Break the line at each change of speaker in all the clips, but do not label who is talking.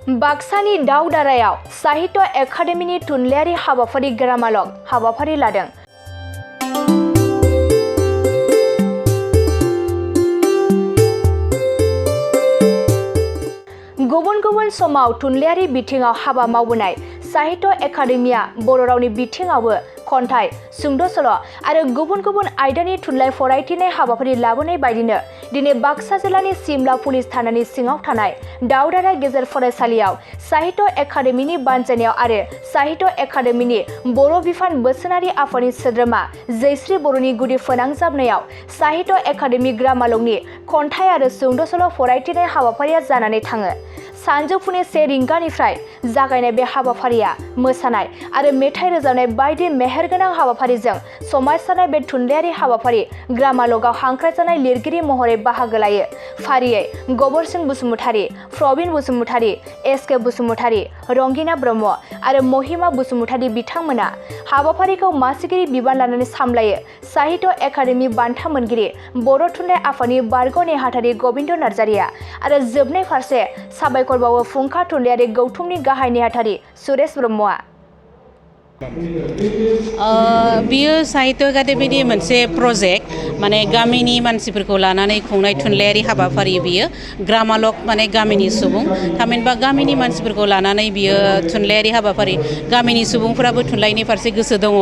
बाक्सानि दावदारायाव साहित्य एकाडेमिनि थुनलाइयारि हाबाफारि ग्रामालग हाबाफारि लादों। गुबुन गुबुन समाव थुनलाइयारि बिथिङाव हाबा मावबोनाय साहित्य एकाडेमिया बर' रावनि बिथिङावबो खन्थाइ, सुंद' सल' आरो गुबुन गुबुन आयदानि थुनलाइ फरायथिनाय हाबाफारि लाबोनाय बायदिनो दिनै बाक्सा जिल्लानि सिमला पुलिस थानानि सिङाव थानाय दावदारा गेजेर फरायसालियाव साहित्य एकाडेमिनि बानजायनायाव आरो साहित्य एकाडेमिनि बर' बिफान बोसोनारि आफादनि सोद्रोमा जयश्री बर'नि गुदि फोनांजाबनायाव साहित्य एकाडेमि ग्रामालगनि खन्थाइ आरो सुंद' सल' फरायथिनाय हाबाफारिया जानानै थाङो। सानजौफुनि 1 रिंगानिफ्राय जागायनाय बे हाबाफारिया मोसानाय आरो मेथाइ रोजाबनाय बायदि मेहेरगोनां हाबाफारिजों समायसारनाय बे थुनलाइयारि हाबाफारि ग्रामालगआव हांख्रायजानाय लिरगिरि महरै बाहागो लायो। फारियै गबर सिं बसुमतारी, प्रबिन बसुमतारी, एस.के. बसुमतारी, रंगिना ब्रह्म आरो महिमा बसुमतारी बिथांमोना हाबाफारिखौ मासिगिरि बिबान लानानै सामलायो। साहित्य एकाडेमि बान्था मोनगिरि बर' थुनलाइ आफादनि बारग' नेहाथारि गबिन्द नार्जारिया आरो जोबनाय फारसे साबायखर बावो फुंखा थुनलाइयारि गौथुमनि गाहाय नेहाथारि सुरेश ब्रह्मआ।
बियो साहित्य एकाडेमिनि मोनसे प्रजेक्ट माने गामिनि मानसिफोरखौ लानानै खुंनाय थुनलाइयारि हाबाफारि बियो ग्रामालग माने गामिनि सुबुं थामहिनबा गामिनि मानसिफोरखौ लानानै बियो थुनलाइयारि हाबाफारि गामिनि सुबुंफोराबो थुनलाइनि फारसे गोसो दङ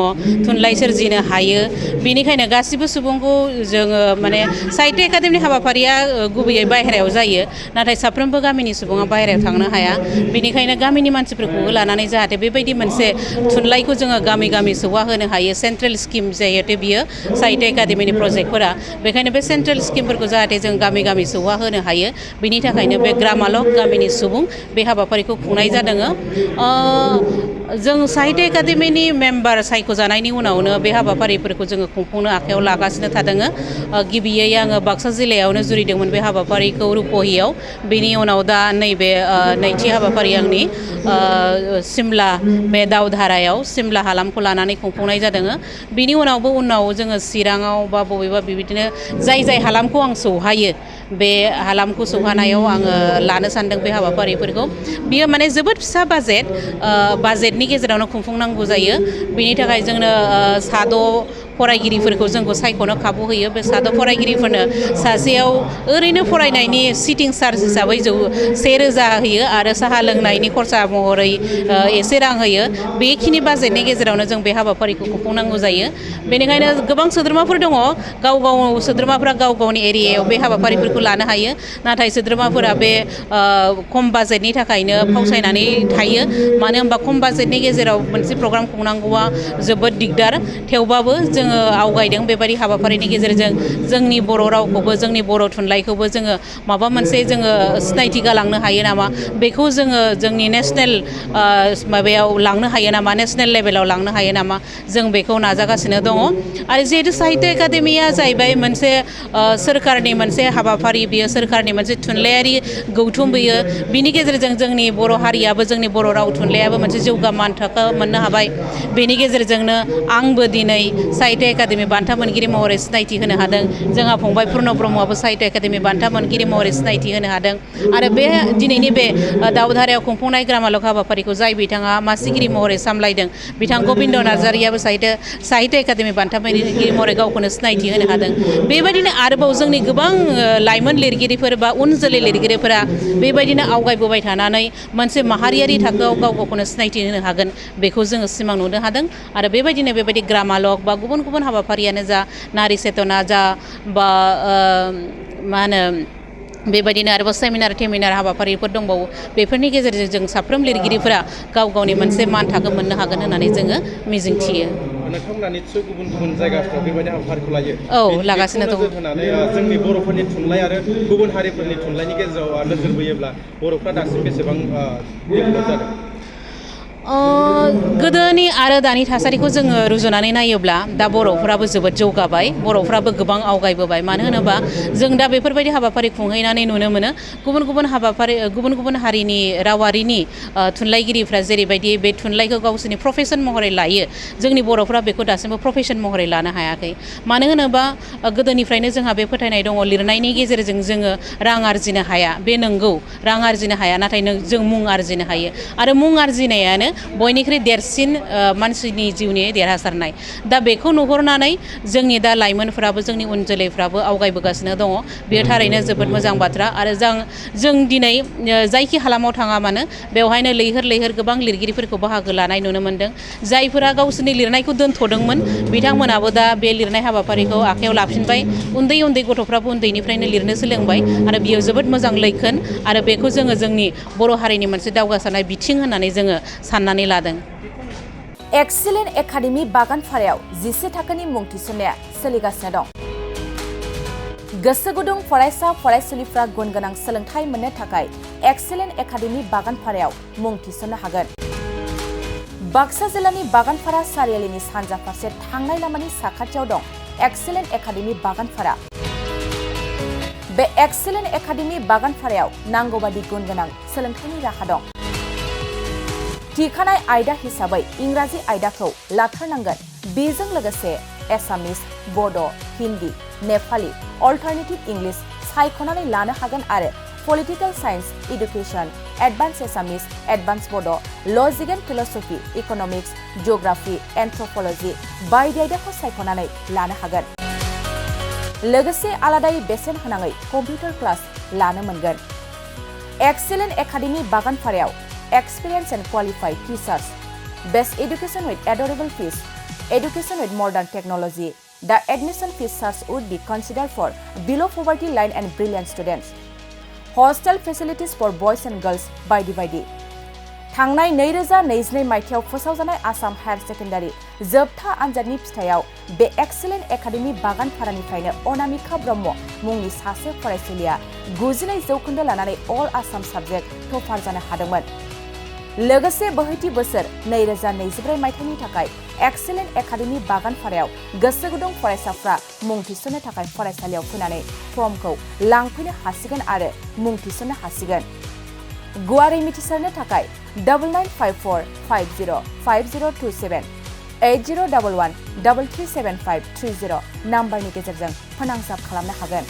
थुनलाइ सोरजिनो हायो बेनिखायनो गासिबो सुबुंखौ जोङो माने साहित्य एकाडेमिनि हाबाफारिया गुबैयै बाहेरायाव जायो नाथाय साफ्रोमबो गामिनि सुबुङा बाहेरायाव थांनो हाया बेनिखायनो गामिनि मानसिफोरखौबो लानानै जाहाथे बेबायदि मोनसे थुनलाइखौ जोङो गामि गामि सौहाहोनो हायो सेन्ट्रेल स्किम जिहेथु बियो साहित्य एकाडेमिनि प्रजेक्टफोरा बेखायनो बे सेन्ट्रेल स्किमफोरखौ जाहाथे जों गामि गामि सौहाहोनो हायो बिनि थाखायनो बे ग्रामालग गामिनि सुबुं बे हाबाफारिखौ खुंनाय जादों। जों साहित्य एकाडेमिनि मेम्बार सायख'जानायनि उनावनो बे हाबाफारिफोरखौ जोङो खुंफुंनो आखायाव लागासिनो थादों। गिबियै आङो बाक्सा जिल्लायावनो जुरिदोंमोन बे हाबाफारिखौ रुपहियाव बेनि उनाव दा नैबे नैथि हाबाफारि आंनि सिमला बे दावधारायाव सिमला हालामखौ लानानै खुंफुंनाय जादों। बिनि उनाव जोङो चिराङाव बा बबेबा बेबायदिनो जाय हालामखौ आं सौहायो बे हालामखौ सौहानायाव आङो लानो सानदों बे हाबाफारिफोरखौ बियो माने जोबोद फिसा बाजेटनि गेजेरावनो खुंफुंनांगौ जायो बिनि थाखाय जोंनो 6 फरायगिरिफोरखौ जोंखौ सायख'नो खाबु होयो बे 6 फरायगिरिफोरनो सासेयाव ओरैनो फरायनायनि सिटिं चार्ज हिसाबै 1000 होयो आरो साहा लोंनायनि खरसा महरै एसे रां होयो बेखिनि बाजेटनि गेजेरावनो जों बे हाबाफारिखौ खुंफुंनांगौ जायो बेनिखायनो गोबां सोद्रोमाफोर दङ सोद्रोमाफोरा गाव गावनि एरियायाव बे हाबाफारिफोरखौ लानो हायो नाथाय सोद्रोमाफोरा बे खम बाजेटनि थाखायनो फावसायनानै थायो मानो होनबा खम बाजेटनि गेजेराव मोनसे प्रग्राम खुंनांगौआ जोबोद दिगदार थेवबाबो जोङो आवगायदों बेबायदि हाबाफारिनि गेजेरजों जोंनि बर' रावखौबो जोंनि बर' थुनलाइखौबो जोङो माबा मोनसे जोङो सिनायथि गालांनो हायो नामा बेखौ जोङो जोंनि नेसनेल माबायाव लांनो हायो नामा नेसनेल लेभेलाव लांनो हायो नामा जों बेखौ नाजागासिनो दङ आरो जिहेतु साहित्य एकाडेमिया जाहैबाय मोनसे सोरखारनि मोनसे हाबाफारि बियो सोरखारनि मोनसे थुनलाइयारि गौथुम बियो बिनि गेजेरजों जोंनि बर' हारियाबो जोंनि बर' राव थुनलाइयाबो मोनसे जौगामान थाखो मोननो हाबाय बेनि गेजेरजोंनो आंबो दिनै साहित्य एकाडेमि बान्था मोनगिरि महरै सिनायथि होनो हादों जोंहा फंबाय पुर्न ब्रह्मआबो साहित्य एकाडेमि बान्था मोनगिरि महरै सिनायथि होनो हादों आरो बे दिनैनि बे दावधारायाव खुंफुंनाय ग्रामालग हाबाफारिखौ जाय बिथाङा मासिगिरि महरै सामलायदों बिथां गबिन्द नार्जारियाबो साहित्य एकाडेमि बान्था मोनगिरि महरै गावखौनो सिनायथि होनो हादों बेबायदिनो आरोबाव जोंनि गोबां लाइमोन लिरगिरिफोर बा उन जोलै लिरगिरिफोरा बेबायदिनो आवगायबोबाय थानानै मोनसे माहारियारि थाखोआव गावखौनो सिनायथि होनो हागोन बेखौ जोङो सिमां नुनो हादों आरो बेबायदि ग्रामालग बा गुबुन गुबुन हाबाफारियानो जा नारी चेतना जा बा मा होनो बेबायदिनो आरोबाव सेमिनार हाबाफारिफोर दंबावो बेफोरनि गेजेरजों जों साफ्रोम लिरगिरिफोरा गाव गावनि मोनसे मान थाखो मोननो हागोन होननानै जोङो मिजिंथियो।
नोंथांमोना निस्सय गुबुन गुबुन जायगाफ्राव बेबायदि हाबाफारिखौ लायो
औ लागासिनो दं
होनानै जोंनि बर'फोरनि थुनलाइ आरो गुबुन हारिफोरनि थुनलाइनि गेजेराव नोजोर बोयोब्ला बर'फ्रा दासिम बेसेबां डेभेलप जादों
गोदोनि आरो दानि थासारिखौ जोङो रुजुनानै नायोब्ला दा बर'फोराबो जोबोद जौगाबाय बर'फ्राबो गोबां आवगायबोबाय मानो होनोबा जों दा बेफोरबायदि हाबाफारि खुंहैनानै नुनो मोनो गुबुन गुबुन हारिनि रावारिनि थुनलाइगिरिफ्रा जेरैबायदि बे थुनलाइखौ गावसोरनि प्रफेसन महरै लायो जोंनि बर'फ्रा बेखौ दासिमबो प्रफेसन महरै लानो हायाखै मानो होनोबा गोदोनिफ्रायनो जोंहा बे फोथायनाय दङ लिरनायनि गेजेरजों जोङो रां आरजिनो हाया बे नंगौ रां आरजिनो हाया नाथाय जों मुं आरजिनो हायो आरो मुं आरजिनायानो बयनिख्रुइ देरसिन मानसिनि जिउनि देरहासारनाय दा बेखौ नुहुरनानै जोंनि दा लाइमोनफ्राबो जोंनि उन जोलैफ्राबो आवगायबोगासिनो दङ बेयो थारैनो जोबोद मोजां बाथ्रा आरो जों दिनै जायखि हालामाव थाङा मानो बेवहायनो लैहोर गोबां लिरगिरिफोरखौ बाहागो लानाय नुनो मोनदों जायफोरा गावसोरनि लिरनायखौ दोनथ'दोंमोन बिथांमोनाबो दा बे लिरनाय हाबाफारिखौ आखायाव लाफिनबाय उन्दै गथ'फ्राबो उन्दैनिफ्रायनो लिरनो सोलोंबाय आरो बियो जोबोद मोजां लैखोन आरो बेखौ जोङो जोंनि बर' हारिनि मोनसे दावगासारनाय बिथिं होननानै जोङो साननानै लादों।
एक्सिलेन्ट एकाडेमि बागानपारायाव 11 थाखोनि मुं थिसननाया सोलिगासिनो दं। गोसो गुदुं फरायसा फरायसुलिफ्रा गुन गोनां सोलोंथाइ मोननो थाखाय एक्सिलेन्ट एकाडेमि बागानपारायाव मुं थिसननो हागोन। बाक्सा जिल्लानि बागानपारा सारियालिनि सानजा फारसे थांनाय लामानि साखाथियाव दं एक्सिलेन्ट एकाडेमि बागानपारा। बे एक्सिलेन्ट एकाडेमि बागानपारायाव नांगौबादि गुन गोनां सोलोंथाइनि राहा दं। थिखानाय आयदा हिसाबै इंराजि आयदाखौ लाथारनांगोन बेजों लोगोसे एसामिस बड' हिन्दी नेपाली अल्टारनेटिभ इंलिश सायख'नानै लानो हागोन आरो पलिटिकेल साइन्स इडुकेसन एडभान्स एसामिस एडभान्स बड' लजिक एन्ड फिलसफि इकनमिक्स जिअग्राफि एन्थ्रपलजि बायदि आयदाखौ सायख'नानै लानो हागोन। लोगोसे आलादायै बेसेन होनाङै कम्पिउटार क्लास लानो मोनगोन। एक्सिलेन्ट एकाडेमि बागानपारायाव experience and qualified teachers, best education with adorable fees, education with modern technology. The admission fees charge would be considered for below poverty line and brilliant students. Hostel facilities for boys and girls बायदि थांनाय 2022 मायथाइयाव फोसावजानाय Assam higher secondary जोबथा आनजादनि फिथाइयाव बे excellent academy बागानपारानिफ्रायनो Anamika Brahma मुंनि सासे फरायसुलिया 92% लानानै अल आसाम साबजेक्ट टपार जानो हादोंमोन। लोगोसे बोहैथि बोसोर 2024 मायथाइनि थाखाय एक्सिलेन्ट एकाडेमि बागानपारायाव गोसो गुदुं फरायसाफ्रा मुं थिसननो थाखाय फरायसालियाव फैनानै फर्मखौ लांफैनो हासिगोन आरो मुं थिसननो हासिगोन। गुवारै मिथिसारनो थाखाय 9954505027 8011337530 नाम्बारनि गेजेरजों फोनांजाब खालामनो हागोन।